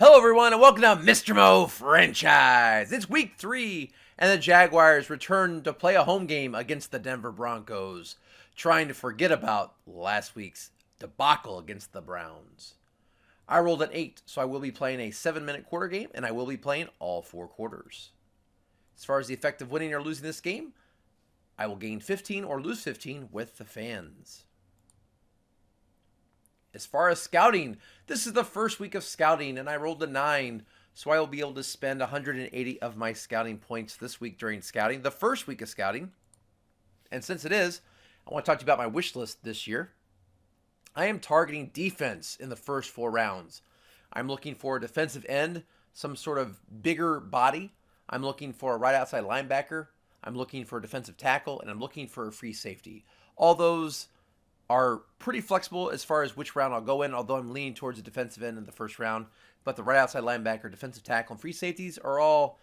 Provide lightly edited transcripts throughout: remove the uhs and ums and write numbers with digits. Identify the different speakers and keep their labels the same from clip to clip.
Speaker 1: Hello everyone and welcome to Mr.MoFranchise. It's week 3 and the Jaguars return to play a home game against the Denver Broncos, trying to forget about last week's debacle against the Browns. I rolled an 8, so I will be playing a 7-minute quarter game and I will be playing all 4 quarters. As far as the effect of winning or losing this game, I will gain 15 or lose 15 with the fans. As far as scouting, this is the first week of scouting, and I rolled a 9, so I will be able to spend 180 of my scouting points this week during scouting, the first week of scouting. And since it is, I want to talk to you about my wish list this year. I am targeting defense in the first 4 rounds. I'm looking for a defensive end, some sort of bigger body. I'm looking for a right outside linebacker. I'm looking for a defensive tackle, and I'm looking for a free safety. All those are pretty flexible as far as which round I'll go in, although I'm leaning towards a defensive end in the first round. But the right outside linebacker, defensive tackle, and free safeties are all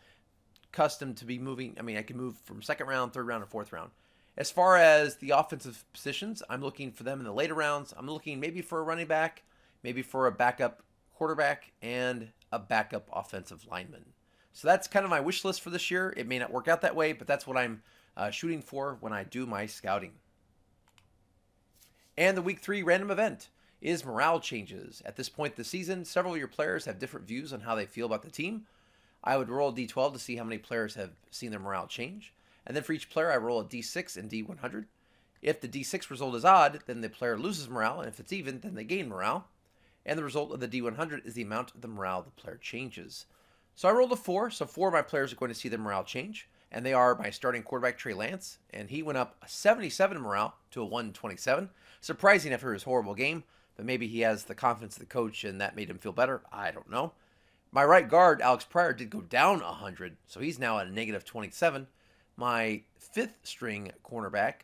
Speaker 1: custom to be moving. I mean, I can move from second round, third round, and fourth round. As far as the offensive positions, I'm looking for them in the later rounds. I'm looking maybe for a running back, maybe for a backup quarterback, and a backup offensive lineman. So that's kind of my wish list for this year. It may not work out that way, but that's what I'm shooting for when I do my scouting. And the Week 3 random event is morale changes. At this point in the season, several of your players have different views on how they feel about the team. I would roll a D12 to see how many players have seen their morale change. And then for each player, I roll a D6 and D100. If the D6 result is odd, then the player loses morale. And if it's even, then they gain morale. And the result of the D100 is the amount of the morale the player changes. So I rolled a 4, so 4 of my players are going to see their morale change. And they are my starting quarterback, Trey Lance, and he went up a 77 in morale to a 127. Surprising after his horrible game, but maybe he has the confidence of the coach and that made him feel better. I don't know. My right guard, Alex Pryor, did go down 100, so he's now at a negative 27. My 5th string cornerback,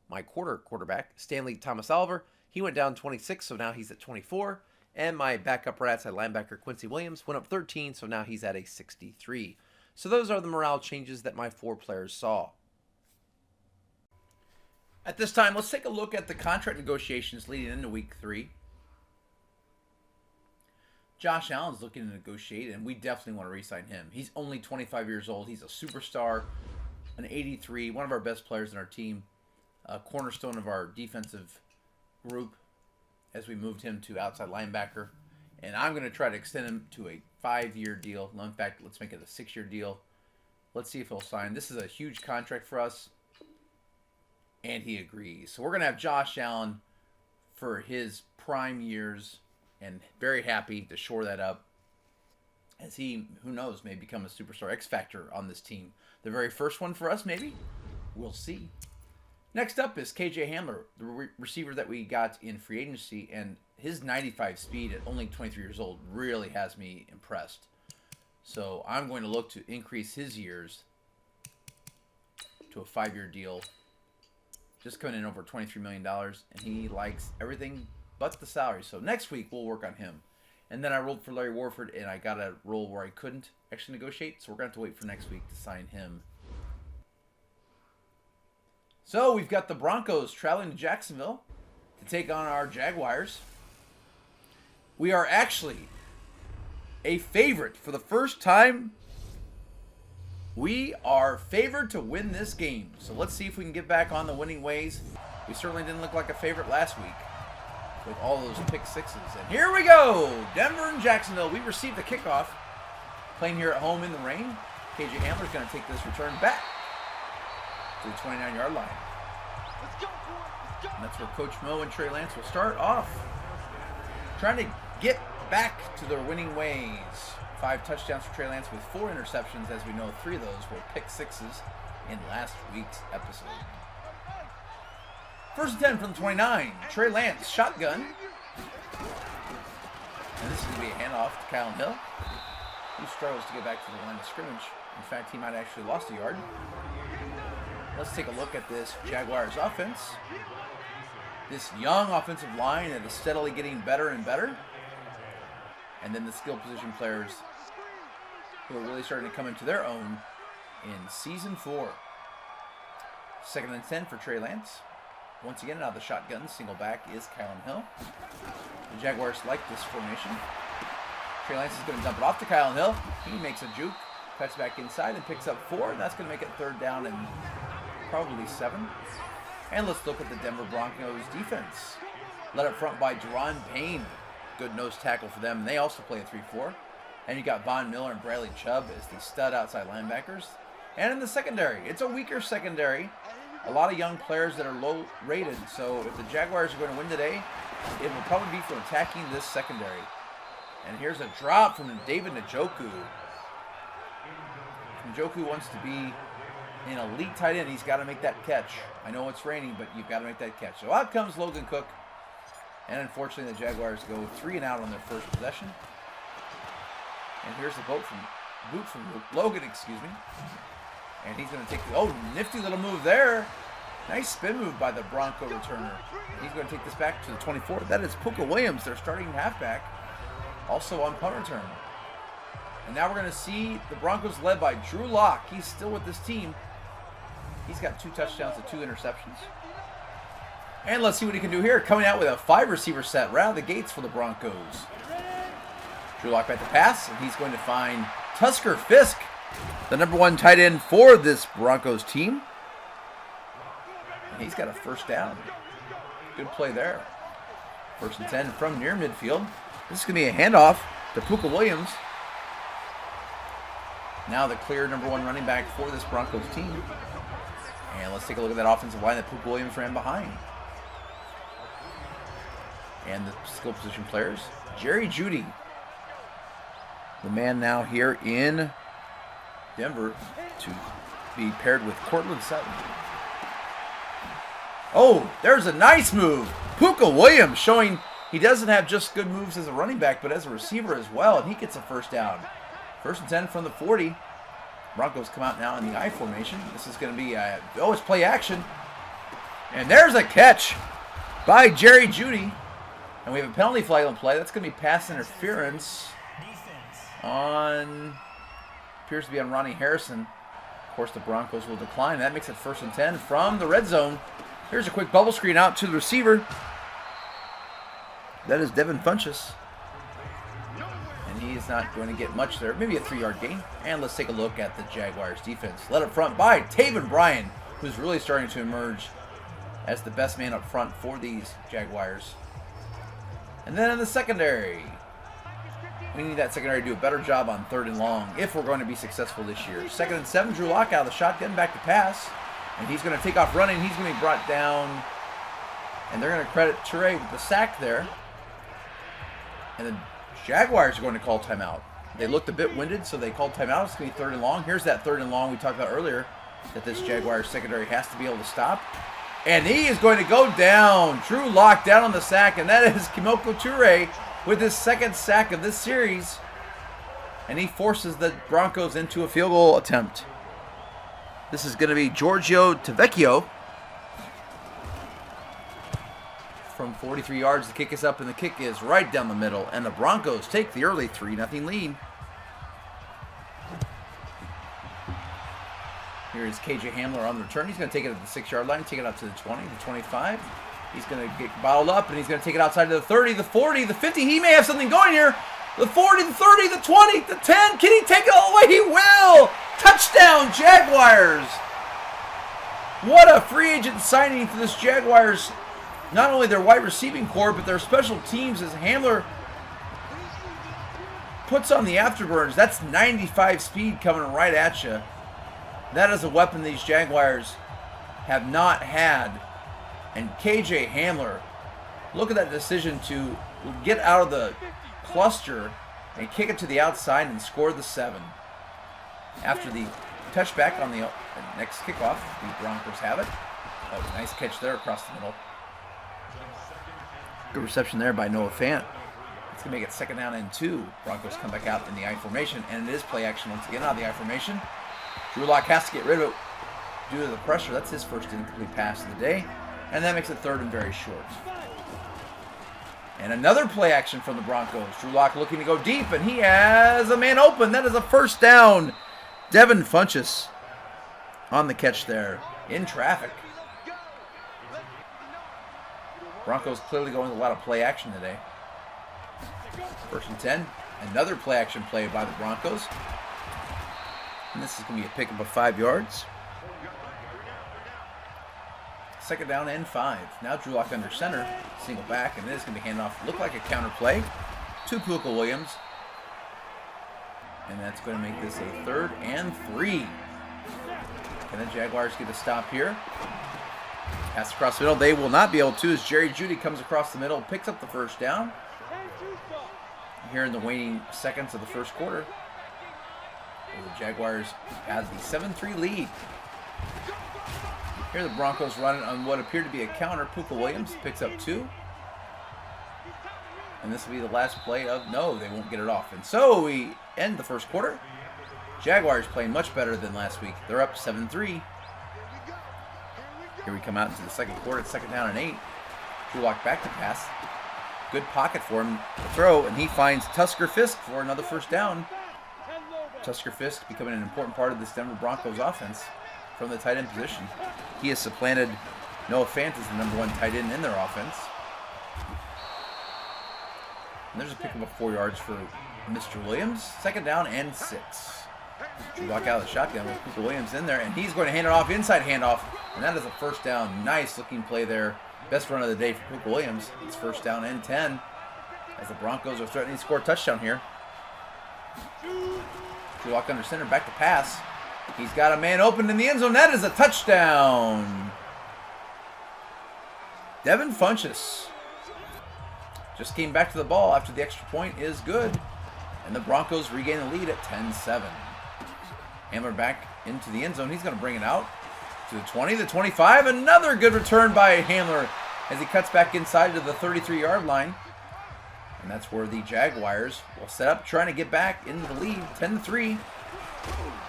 Speaker 1: my quarterback, Stanley Thomas Oliver, he went down 26, so now he's at 24. And my backup right outside linebacker, Quincy Williams, went up 13, so now he's at a 63. So those are the morale changes that my 4 players saw. At this time, let's take a look at the contract negotiations leading into Week 3. Josh Allen's looking to negotiate, and we definitely want to re-sign him. He's only 25 years old. He's a superstar, an 83, one of our best players in our team, a cornerstone of our defensive group as we moved him to outside linebacker. And I'm going to try to extend him to a 5-year deal. No, in fact, let's make it a 6-year deal. Let's see if he'll sign. This is a huge contract for us. And he agrees. So we're going to have Josh Allen for his prime years. And very happy to shore that up. As he, who knows, may become a superstar X Factor on this team. The very first one for us, maybe? We'll see. Next up is KJ Hamler, the receiver that we got in free agency. And his 95 speed at only 23 years old really has me impressed. So I'm going to look to increase his years to a 5-year deal. Just coming in over $23 million, and he likes everything but the salary. So next week, we'll work on him. And then I rolled for Larry Warford, and I got a role where I couldn't actually negotiate. So we're going to have to wait for next week to sign him. So we've got the Broncos traveling to Jacksonville to take on our Jaguars. We are actually a favorite for the first time. We are favored to win this game. So let's see if we can get back on the winning ways. We certainly didn't look like a favorite last week with all those pick sixes. And here we go. Denver and Jacksonville. We received the kickoff. Playing here at home in the rain. KJ Hamler's going to take this return back to the 29-yard line. And that's where Coach Mo and Trey Lance will start off. Trying to get back to their winning ways. 5 touchdowns for Trey Lance with 4 interceptions. As we know, 3 of those were pick sixes in last week's episode. First and 10 from the 29. Trey Lance, shotgun. And this is going to be a handoff to Kyle Hill, who struggles to get back to the line of scrimmage. In fact, he might have actually lost a yard. Let's take a look at this Jaguars offense. This young offensive line that is steadily getting better and better. And then the skill position players who are really starting to come into their own in Season 4. Second and 10 for Trey Lance. Once again, out of the shotgun, single back is Kyle Hill. The Jaguars like this formation. Trey Lance is going to dump it off to Kyle Hill. He makes a juke, cuts back inside and picks up 4. And that's going to make it 3rd down and probably 7. And let's look at the Denver Broncos defense. Led up front by Deron Payne. Good nose tackle for them. And they also play a 3-4. And you got Von Miller and Bradley Chubb as the stud outside linebackers. And in the secondary, it's a weaker secondary. A lot of young players that are low rated. So if the Jaguars are going to win today, it will probably be for attacking this secondary. And here's a drop from David Njoku. Njoku wants to be an elite tight end. He's got to make that catch. I know it's raining, but you've got to make that catch. So out comes Logan Cook. And unfortunately, the Jaguars go 3 and out on their first possession. And here's the boot from Logan, excuse me. And he's going to take the, nifty little move there. Nice spin move by the Bronco returner. He's going to take this back to the 24. That is Puka Williams, their starting halfback, also on punt return. And now we're going to see the Broncos led by Drew Locke. He's still with this team. He's got 2 touchdowns and 2 interceptions. And let's see what he can do here. Coming out with a 5-receiver set right out of the gates for the Broncos. Drew Locke back to pass, and he's going to find Tusker Fisk, the #1 tight end for this Broncos team. And he's got a 1st down. Good play there. 1st and 10 from near midfield. This is going to be a handoff to Puka Williams. Now the clear #1 running back for this Broncos team. And let's take a look at that offensive line that Puka Williams ran behind. And the skill position players. Jerry Jeudy, the man now here in Denver to be paired with Cortland Sutton. Oh, there's a nice move. Puka Williams showing he doesn't have just good moves as a running back, but as a receiver as well, and he gets a 1st down. 1st and 10 from the 40. Broncos come out now in the I formation. This is going to be, it's play action. And there's a catch by Jerry Jeudy. And we have a penalty flag on play. That's going to be pass interference on, appears to be on Ronnie Harrison. Of course, the Broncos will decline. That makes it 1st and 10 from the red zone. Here's a quick bubble screen out to the receiver. That is Devin Funchess. And he is not going to get much there. Maybe a 3-yard gain. And let's take a look at the Jaguars defense. Led up front by Taven Bryan, who's really starting to emerge as the best man up front for these Jaguars. And then in the secondary, we need that secondary to do a better job on 3rd and long if we're going to be successful this year. 2nd and 7, Drew Locke out of the shotgun, back to pass. And he's going to take off running. He's going to be brought down. And they're going to credit Toure with the sack there. And the Jaguars are going to call timeout. They looked a bit winded, so they called timeout. It's going to be 3rd and long. Here's that 3rd and long we talked about earlier that this Jaguars secondary has to be able to stop. And he is going to go down. Drew Locke down on the sack, and that is Kemoko Toure with his 2nd sack of this series. And he forces the Broncos into a field goal attempt. This is going to be Giorgio Tavecchio. From 43 yards, the kick is up, and the kick is right down the middle. And the Broncos take the early 3-0 lead. Here is KJ Hamler on the return. He's going to take it at the 6-yard line, take it out to the 20, the 25. He's going to get bottled up, and he's going to take it outside to the 30, the 40, the 50. He may have something going here. The 40, the 30, the 20, the 10. Can he take it all the way? He will! Touchdown, Jaguars! What a free agent signing for this Jaguars. Not only their wide receiving core, but their special teams as Hamler puts on the afterburners. That's 95 speed coming right at you. That is a weapon these Jaguars have not had. And KJ Hamler, look at that decision to get out of the cluster and kick it to the outside and score the 7. After the touchback on the next kickoff, the Broncos have it. Oh, nice catch there across the middle. Good reception there by Noah Fant. It's going to make it 2nd down and 2. Broncos come back out in the I formation, and it is play action once again out of the I formation. Drew Locke has to get rid of it due to the pressure. That's his first incomplete pass of the day. And that makes it 3rd and very short. And another play action from the Broncos. Drew Locke looking to go deep, and he has a man open. That is a 1st down. Devin Funchess on the catch there in traffic. Broncos clearly going with a lot of play action today. 1st and 10. Another play-action play by the Broncos. And this is going to be a pickup of 5 yards. Second down and 5. Now Drew Locke under center. Single back, and this is going to be handed off. Look like a counter play to Puka Williams. And that's going to make this a 3rd and 3. Can the Jaguars get a stop here? Pass across the middle. They will not be able to, as Jerry Jeudy comes across the middle, picks up the first down. Here in the waning seconds of the first quarter, the Jaguars have the 7-3 lead. Here the Broncos run on what appeared to be a counter. Puka Williams picks up 2. And this will be the last play of, no, they won't get it off. And so we end the first quarter. Jaguars playing much better than last week. They're up 7-3. Here we come out into the second quarter. It's second down and 8. Drew Locke back to pass. Good pocket for him to throw, and he finds Tusker Fisk for another first down. Tusker Fisk becoming an important part of this Denver Broncos offense from the tight end position. He has supplanted Noah Fant as the #1 tight end in their offense. And there's a pickup of 4 yards for Mr. Williams. Second down and 6. Drew Locke out of the shotgun with Puka Williams in there, and he's going to hand it off, inside handoff, and that is a first down. Nice looking play there. Best run of the day for Puka Williams. It's first down and 10 as the Broncos are threatening to score a touchdown here. Drew Locke under center, back to pass. He's got a man open in the end zone. That is a touchdown. Devin Funchess just came back to the ball after the extra point is good. And the Broncos regain the lead at 10-7. Hamler back into the end zone. He's going to bring it out to the 20, the 25. Another good return by Hamler as he cuts back inside to the 33-yard line. And that's where the Jaguars will set up, trying to get back into the lead, 10-3.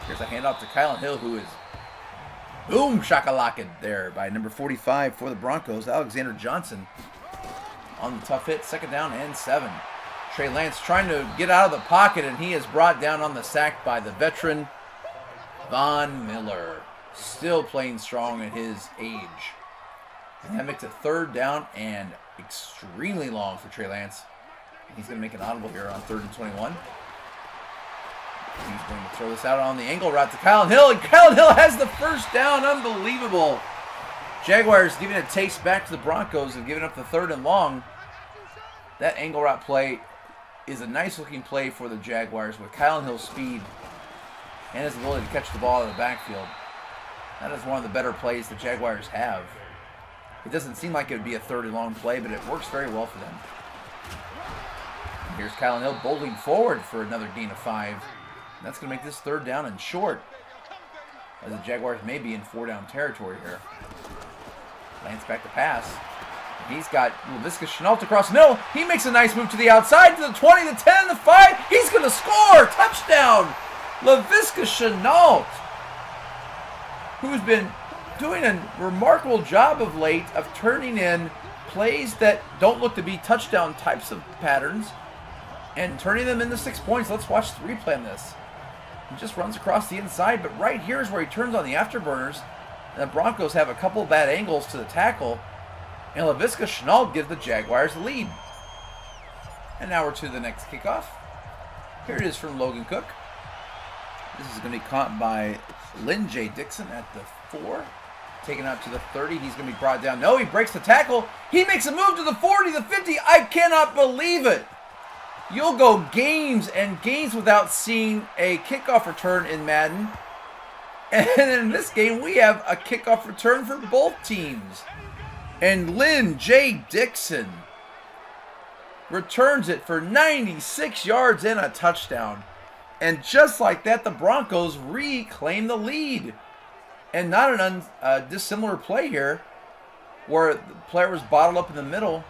Speaker 1: Here's a handoff to Kylan Hill, who is boom shakalaka there by number 45 for the Broncos, Alexander Johnson. On the tough hit, second down and 7. Trey Lance trying to get out of the pocket, and he is brought down on the sack by the veteran, Von Miller. Still playing strong at his age. And that makes it third down and extremely long for Trey Lance. He's going to make an audible here on 3rd and 21. He's going to throw this out on the angle route to Kylan Hill, and Kylan Hill has the first down. Unbelievable. Jaguars giving a taste back to the Broncos and giving up the 3rd and long. That angle route play is a nice looking play for the Jaguars with Kylan Hill's speed and his ability to catch the ball in the backfield. That is one of the better plays the Jaguars have. It doesn't seem like it would be a 3rd and long play, but it works very well for them. And here's Kylan Hill bowling forward for another gain of 5. And that's going to make this 3rd down and short, as the Jaguars may be in 4-down territory here. Lance back to pass. He's got Laviska Shenault across the middle. He makes a nice move to the outside, to the 20, the 10, the 5. He's going to score! Touchdown! Laviska Shenault, who's been doing a remarkable job of late of turning in plays that don't look to be touchdown types of patterns and turning them into 6 points. Let's watch the replay on this. He just runs across the inside, but right here is where he turns on the afterburners. And the Broncos have a couple bad angles to the tackle, and Laviska Shenault gives the Jaguars the lead. And now we're to the next kickoff. Here it is from Logan Cook. This is going to be caught by Lynn J. Dixon at the 4. Taken out to the 30. He's going to be brought down. No, he breaks the tackle. He makes a move to the 40, the 50. I cannot believe it. You'll go games and games without seeing a kickoff return in Madden. And in this game, we have a kickoff return for both teams. And Lynn J. Dixon returns it for 96 yards and a touchdown. And just like that, the Broncos reclaim the lead. And not an dissimilar play here, where the player was bottled up in the middle.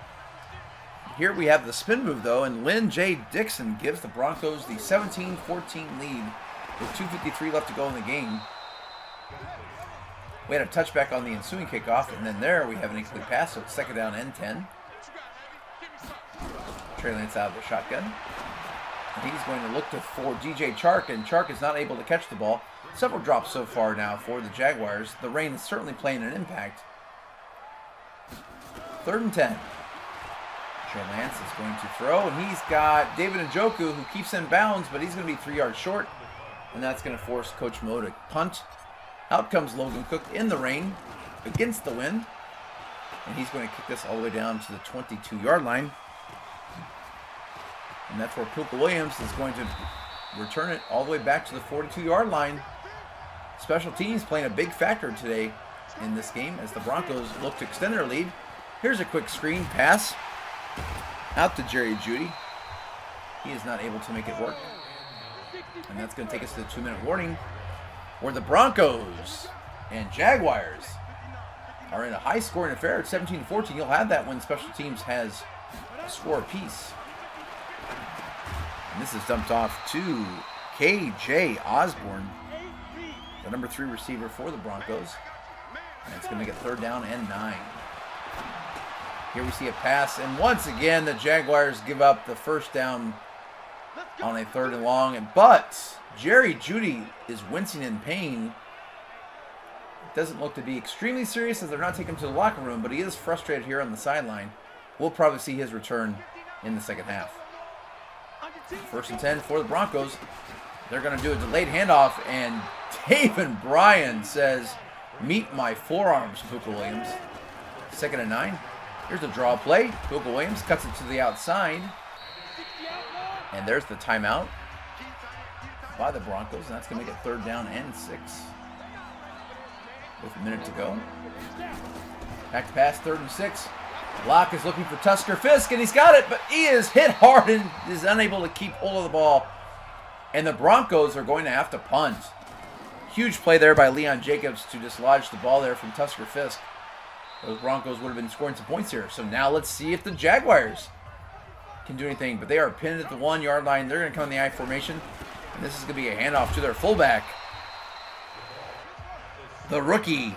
Speaker 1: Here we have the spin move, though, and Lynn J. Dixon gives the Broncos the 17-14 lead with 2:53 left to go in the game. We had a touchback on the ensuing kickoff, and then there we have an incomplete pass, so it's second down and 10. Trey Lance out of the shotgun. And he's going to look for DJ Chark, and Chark is not able to catch the ball. Several drops so far now for the Jaguars. The rain is certainly playing an impact. 3rd and 10. Trey Lance is going to throw, and he's got David Njoku, who keeps in bounds, but he's going to be 3 yards short, and that's going to force Coach Mo to punt. Out comes Logan Cook in the rain, against the wind, and he's going to kick this all the way down to the 22-yard line. And that's where Puka Williams is going to return it all the way back to the 42-yard line. Special teams playing a big factor today in this game as the Broncos look to extend their lead. Here's a quick screen pass out to Jerry Jeudy. He is not able to make it work. And that's going to take us to the 2-minute warning where the Broncos and Jaguars are in a high-scoring affair at 17-14. You'll have that when special teams has a score apiece. And this is dumped off to K.J. Osborne, the number 3 receiver for the Broncos. And it's going to make it 3rd down and 9. Here we see a pass, and once again the Jaguars give up the first down on a 3rd and long. But Jerry Jeudy is wincing in pain. It doesn't look to be extremely serious as they're not taking him to the locker room, but he is frustrated here on the sideline. We'll probably see his return in the second half. 1st and 10 for the Broncos. They're going to do a delayed handoff, and Taven Bryan says, "Meet my forearms, Puka Williams." 2nd and 9. Here's the draw play. Puka Williams cuts it to the outside. And there's the timeout by the Broncos, and that's going to make it 3rd down and 6. With a minute to go. Back to pass, 3rd and 6. Locke is looking for Tusker Fisk, and he's got it, but he is hit hard and is unable to keep hold of the ball. And the Broncos are going to have to punt. Huge play there by Leon Jacobs to dislodge the ball there from Tusker Fisk. Those Broncos would have been scoring some points here. So now let's see if the Jaguars can do anything. But they are pinned at the 1-yard line. They're going to come in the I formation. And this is going to be a handoff to their fullback. The rookie,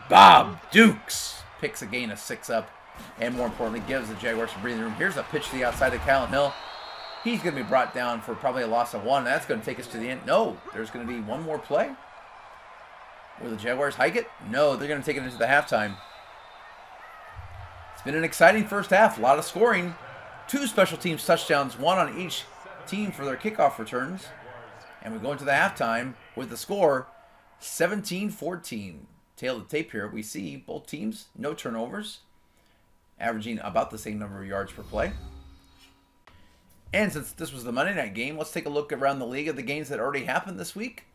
Speaker 1: Bob Dukes, picks a gain of 6 up. And more importantly, gives the Jaguars some breathing room. Here's a pitch to the outside of Callan Hill. He's going to be brought down for probably a loss of 1. That's going to take us to the end. No, there's going to be one more play. Will the Jaguars hike it? No, they're going to take it into the halftime. It's been an exciting first half. A lot of scoring. 2 special teams touchdowns, 1 on each team for their kickoff returns. And we go into the halftime with the score 17-14. Tail of the tape here, we see both teams, no turnovers, averaging about the same number of yards per play. And since this was the Monday night game, let's take a look around the league at the games that already happened this week.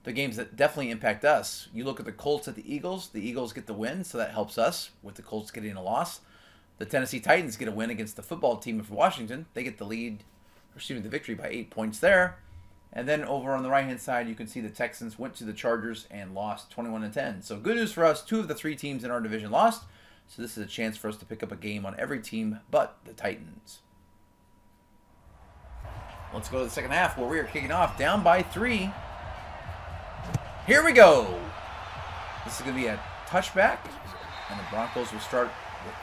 Speaker 1: The games that definitely impact us. You look at the Colts at the Eagles get the win, so that helps us with the Colts getting a loss. The Tennessee Titans get a win against the football team of Washington. They get the victory by 8 points there. And then over on the right-hand side, you can see the Texans went to the Chargers and lost 21-10. So good news for us, 2 of the 3 teams in our division lost. So this is a chance for us to pick up a game on every team but the Titans. Let's go to the second half where we are kicking off down by 3. Here we go. This is going to be a touchback, and the Broncos will start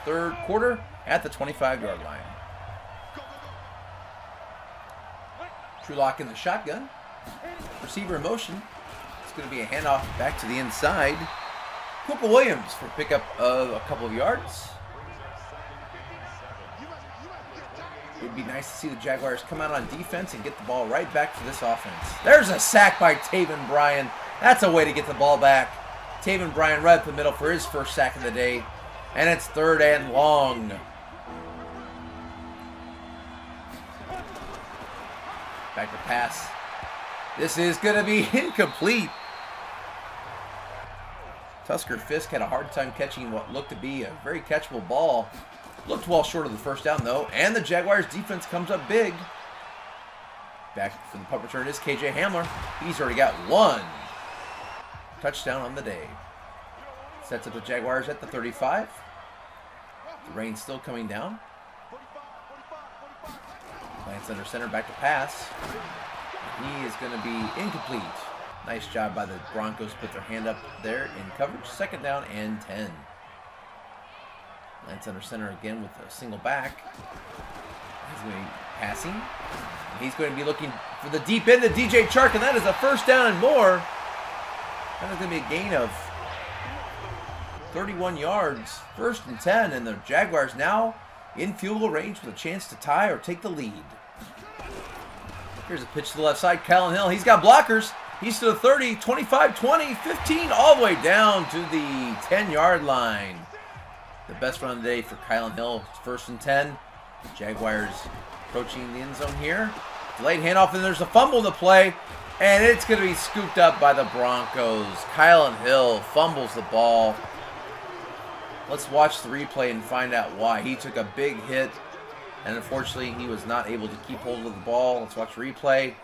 Speaker 1: the 3rd quarter at the 25-yard line. Drew Locke in the shotgun. Receiver in motion. It's going to be a handoff back to the inside. Puka Williams for pickup of a couple of yards. It would be nice to see the Jaguars come out on defense and get the ball right back to this offense. There's a sack by Taven Bryan. That's a way to get the ball back. Taven Bryan right up the middle for his first sack of the day. And it's 3rd and long. Back to pass. This is going to be incomplete. Tusker Fisk had a hard time catching what looked to be a very catchable ball. Looked well short of the first down, though. And the Jaguars' defense comes up big. Back for the punt return is KJ Hamler. He's already got 1 touchdown on the day. Sets up the Jaguars at the 35. The rain's still coming down. Lance under center, back to pass. He is going to be incomplete. Nice job by the Broncos. Put their hand up there in coverage. 2nd down and 10. Lance under center again with a single back. He's going to be passing. He's going to be looking for the deep end of DJ Chark, and that is a 1st down and more. That is going to be a gain of 31 yards. 1st and 10, and the Jaguars now in field goal range with a chance to tie or take the lead. Here's a pitch to the left side. Kylan Hill, he's got blockers. He's to the 30, 25, 20, 15, all the way down to the 10-yard line. The best run of the day for Kylan Hill. First and 10. Jaguars approaching the end zone here. Delayed handoff, and there's a fumble in the play. And it's going to be scooped up by the Broncos. Kylan Hill fumbles the ball. Let's watch the replay and find out why. He took a big hit, and unfortunately, he was not able to keep hold of the ball. Let's watch the replay.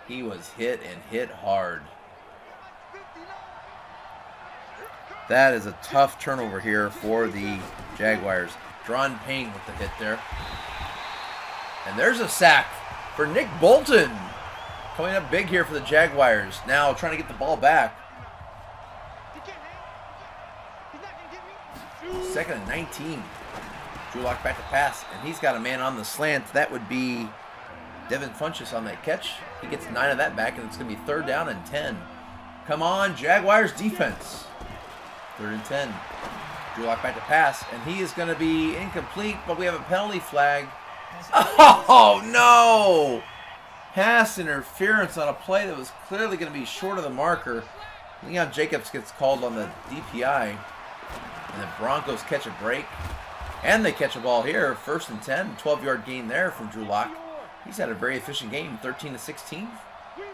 Speaker 1: He was hit and hit hard. That is a tough turnover here for the Jaguars. Drawn Payne with the hit there. And there's a sack for Nick Bolton. Coming up big here for the Jaguars. Now trying to get the ball back. Second and 19. Drew Locke back to pass, and he's got a man on the slant. That would be Devin Funchess on that catch. He gets 9 of that back, and it's going to be 3rd down and 10. Come on, Jaguars defense. 3rd and 10. Drew Locke back to pass, and he is going to be incomplete, but we have a penalty flag. Oh, no! Pass interference on a play that was clearly going to be short of the marker. Leon Jacobs gets called on the DPI, and the Broncos catch a break. And they catch a ball here. 1st and 10, 12-yard gain there from Drew Locke. He's had a very efficient game, 13-16,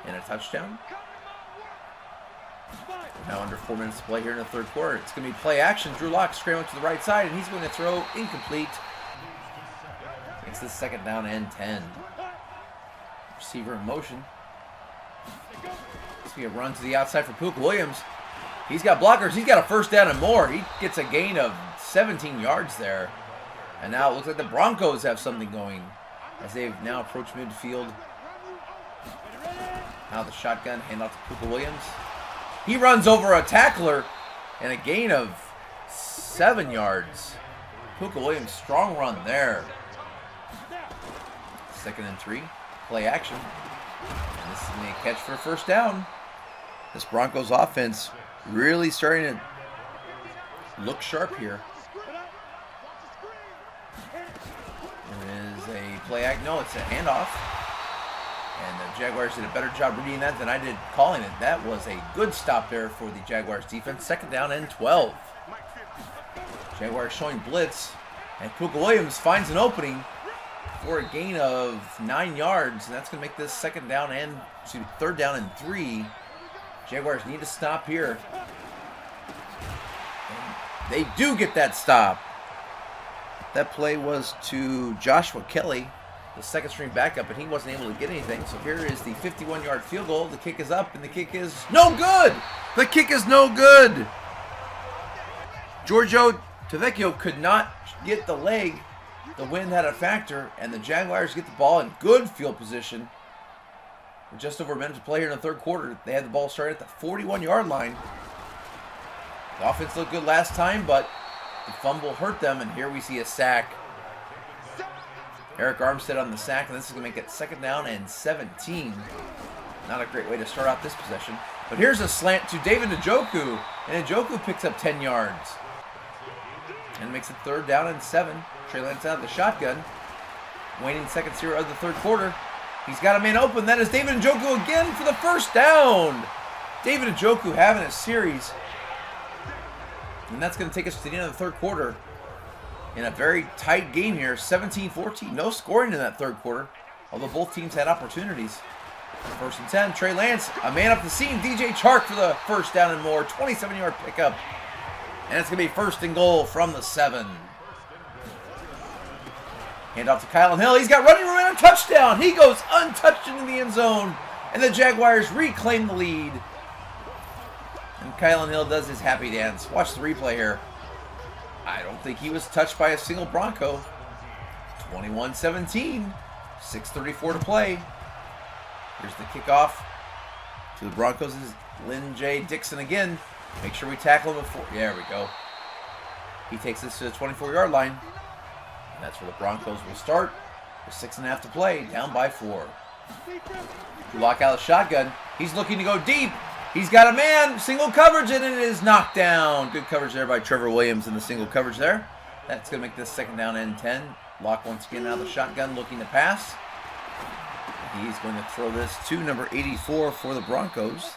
Speaker 1: and a touchdown. Now under 4 minutes to play here in the 3rd quarter. It's going to be play action. Drew Locke scrambling to the right side, and he's going to throw incomplete. It's the 2nd down and 10. Receiver in motion. It's going to be a run to the outside for Pook Williams. He's got blockers. He's got a 1st down and more. He gets a gain of 17 yards there. And now it looks like the Broncos have something going as they've now approached midfield. Now the shotgun, hand off to Pook Williams. He runs over a tackler and a gain of 7 yards. Pook Williams, strong run there. 2nd and 3, play action. And this is going to be a catch for a 1st down. This Broncos offense really starting to look sharp here. It is a play act. No, it's a handoff. And the Jaguars did a better job reading that than I did calling it. That was a good stop there for the Jaguars defense. 2nd down and 12. Jaguars showing blitz. And Pook Williams finds an opening for a gain of 9 yards. And that's going to make this 3rd down and 3. Jaguars need to stop here. And they do get that stop. That play was to Joshua Kelly, the 2nd string backup, and he wasn't able to get anything. So here is the 51-yard field goal. The kick is up, and the kick is no good. The kick is no good. Giorgio Tavecchio could not get the leg. The wind had a factor, and the Jaguars get the ball in good field position. With just over a minute to play here in the 3rd quarter, they had the ball started at the 41-yard line. The offense looked good last time, but the fumble hurt them, and here we see a sack. Eric Armstead on the sack, and this is going to make it 2nd down and 17. Not a great way to start out this possession. But here's a slant to David Njoku, and Njoku picks up 10 yards. And makes it 3rd down and 7. Trey Lance out of the shotgun. Waning seconds here of the 3rd quarter. He's got a man open. That is David Njoku again for the 1st down. David Njoku having a series. And that's going to take us to the end of the 3rd quarter. In a very tight game here, 17-14. No scoring in that 3rd quarter, although both teams had opportunities. 1st and 10, Trey Lance, a man up the seam. DJ Chark for the 1st down and more. 27-yard pickup. And it's going to be 1st and goal from the 7. Hand off to Kylan Hill. He's got running room and a touchdown. He goes untouched into the end zone. And the Jaguars reclaim the lead. And Kylan Hill does his happy dance. Watch the replay here. I don't think he was touched by a single Bronco. 21-17. 6:34 to play. Here's the kickoff to the Broncos. Is Lynn J. Dixon again. Make sure we tackle him before. There we go. He takes this to the 24-yard line. And that's where the Broncos will start. With 6.5 to play. Down by 4. Drew Locke out of the shotgun. He's looking to go deep. He's got a man. Single coverage, and it is knocked down. Good coverage there by Trevor Williams in the single coverage there. That's going to make this second down and 10. Locke once again out of the shotgun looking to pass. He's going to throw this to number 84 for the Broncos.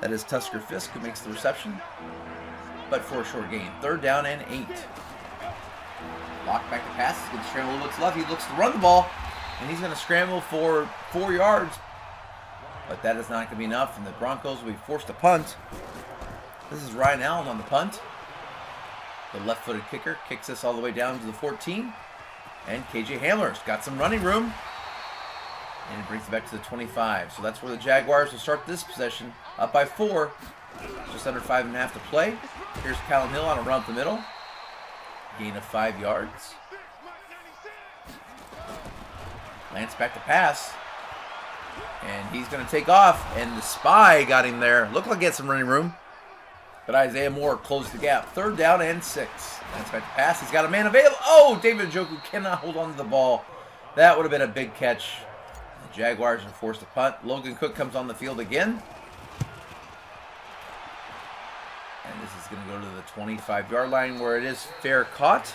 Speaker 1: That is Tusker Fisk, who makes the reception, but for a short gain. Third down and 8. Locke back to pass. He's going to scramble what's left. He looks to run the ball, and he's going to scramble for 4 yards. But that is not going to be enough, and the Broncos will be forced to punt. This is Ryan Allen on the punt. The left-footed kicker kicks this all the way down to the 14. And KJ Hamler's got some running room. And it brings it back to the 25. So that's where the Jaguars will start this possession. Up by 4. Just under 5.5 to play. Here's Callum Hill on a run up the middle. Gain of 5 yards. Lance back to pass. And he's going to take off. And the spy got him there. Looked like he had some running room. But Isaiah Moore closed the gap. Third down and 6. Lance back to pass. He's got a man available. Oh, David Njoku cannot hold on to the ball. That would have been a big catch. The Jaguars are forced to punt. Logan Cook comes on the field again. And this is going to go to the 25-yard line where it is fair caught.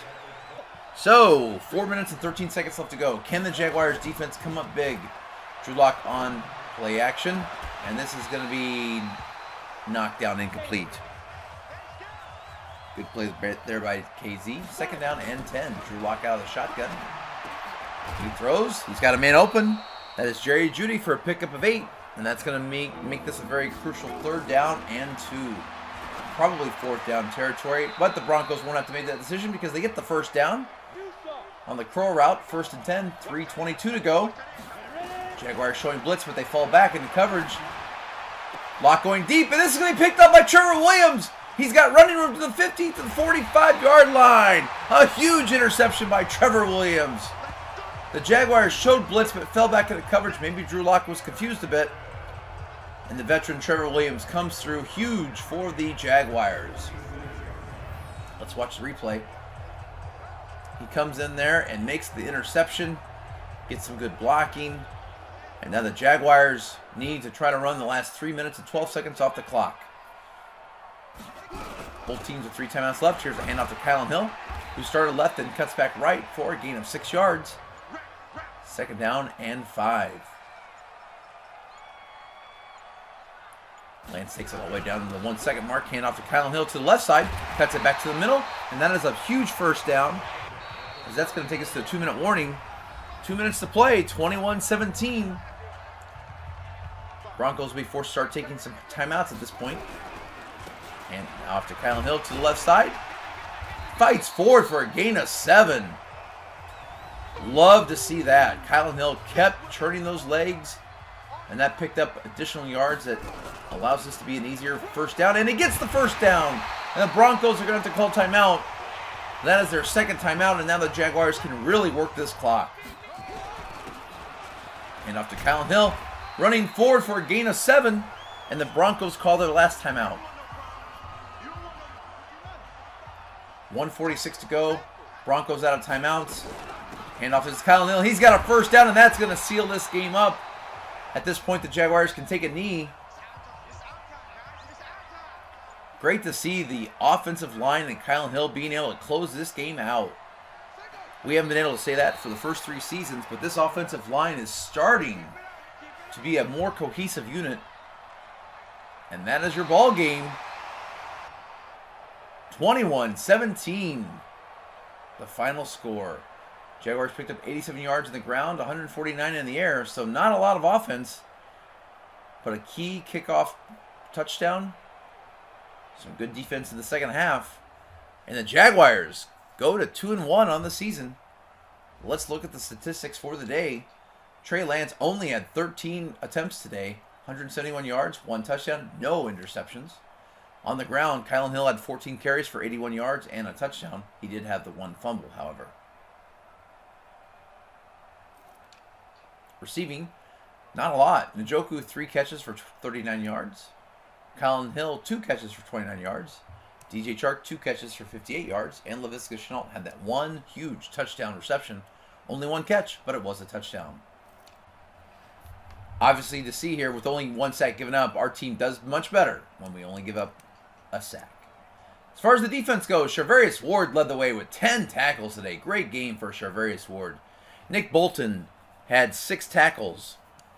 Speaker 1: So, 4 minutes and 13 seconds left to go. Can the Jaguars defense come up big? Drew Locke on play action. And this is going to be knocked down incomplete. Good play there by KZ. Second down and 10. Drew Locke out of the shotgun. He throws. He's got a man open. That is Jerry Jeudy for a pickup of 8. And that's going to make this a very crucial third down and 2. Probably fourth down territory. But the Broncos won't have to make that decision because they get the first down. On the curl route, first and 10. 3:22 to go. Jaguars showing blitz, but they fall back into coverage. Locke going deep, and this is going to be picked up by Trevor Williams. He's got running room to the 50 to the 45-yard line. A huge interception by Trevor Williams. The Jaguars showed blitz, but fell back into coverage. Maybe Drew Locke was confused a bit. And the veteran Trevor Williams comes through huge for the Jaguars. Let's watch the replay. He comes in there and makes the interception. Gets some good blocking. And now the Jaguars need to try to run the last 3 minutes and 12 seconds off the clock. Both teams with 3 timeouts left. Here's a handoff to Callum Hill, who started left and cuts back right for a gain of 6 yards. Second down and 5. Lance takes it all the way down to the 1 second mark. Handoff to Callum Hill to the left side. Cuts it back to the middle. And that is a huge first down, as that's going to take us to a 2-minute warning. 2 minutes to play. 21-17. Broncos will be forced to start taking some timeouts at this point. And off to Callum Hill to the left side. Fights forward for a gain of 7. Love to see that. Callum Hill kept turning those legs, and that picked up additional yards that allows this to be an easier first down. And he gets the first down. And the Broncos are going to have to call timeout. That is their second timeout, and now the Jaguars can really work this clock. And off to Callum Hill, running forward for a gain of 7, and the Broncos call their last timeout. 1:46 to go. Broncos out of timeouts. Handoff is Callum Hill. He's got a first down, and that's going to seal this game up. At this point, the Jaguars can take a knee. Great to see the offensive line and Callum Hill being able to close this game out. We haven't been able to say that for the first 3 seasons, but this offensive line is starting to be a more cohesive unit. And that is your ball game. 21-17. The final score. Jaguars picked up 87 yards on the ground, 149 in the air, so not a lot of offense, but a key kickoff touchdown. Some good defense in the second half. And the Jaguars go to 2-1 on the season. Let's look at the statistics for the day. Trey Lance only had 13 attempts today, 171 yards, 1 touchdown, no interceptions. On the ground, Callum Hill had 14 carries for 81 yards and a touchdown. He did have the 1 fumble, however. Receiving, not a lot. Njoku, 3 catches for 39 yards. Callum Hill, 2 catches for 29 yards. DJ Chark, 2 catches for 58 yards. And Laviska Shenault had that 1 huge touchdown reception. Only 1 catch, but it was a touchdown. Obviously, to see here, with only 1 sack given up, our team does much better when we only give up a sack. As far as the defense goes, Charvarius Ward led the way with 10 tackles today. Great game for Charvarius Ward. Nick Bolton had 6 tackles,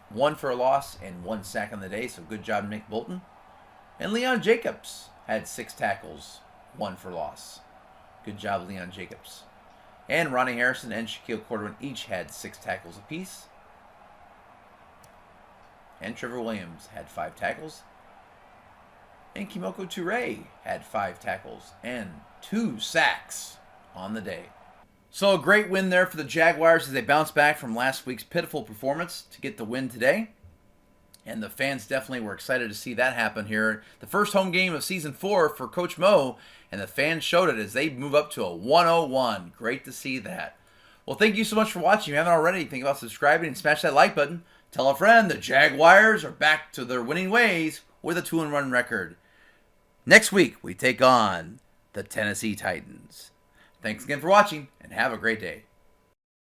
Speaker 1: 1 for a loss and 1 sack on the day, so good job, Nick Bolton. And Leon Jacobs had 6 tackles, 1 for loss. Good job, Leon Jacobs. And Ronnie Harrison and Shaquille Quarterman each had 6 tackles apiece. And Trevor Williams had 5 tackles. And Kimoko Toure had 5 tackles and 2 sacks on the day. So a great win there for the Jaguars as they bounce back from last week's pitiful performance to get the win today. And the fans definitely were excited to see that happen here. The first home game of Season 4 for Coach Mo, and the fans showed it as they move up to a 101. Great to see that. Well, thank you so much for watching. If you haven't already, think about subscribing and smash that like button. Tell a friend the Jaguars are back to their winning ways with a 2-1 record. Next week, we take on the Tennessee Titans. Thanks again for watching, and have a great day.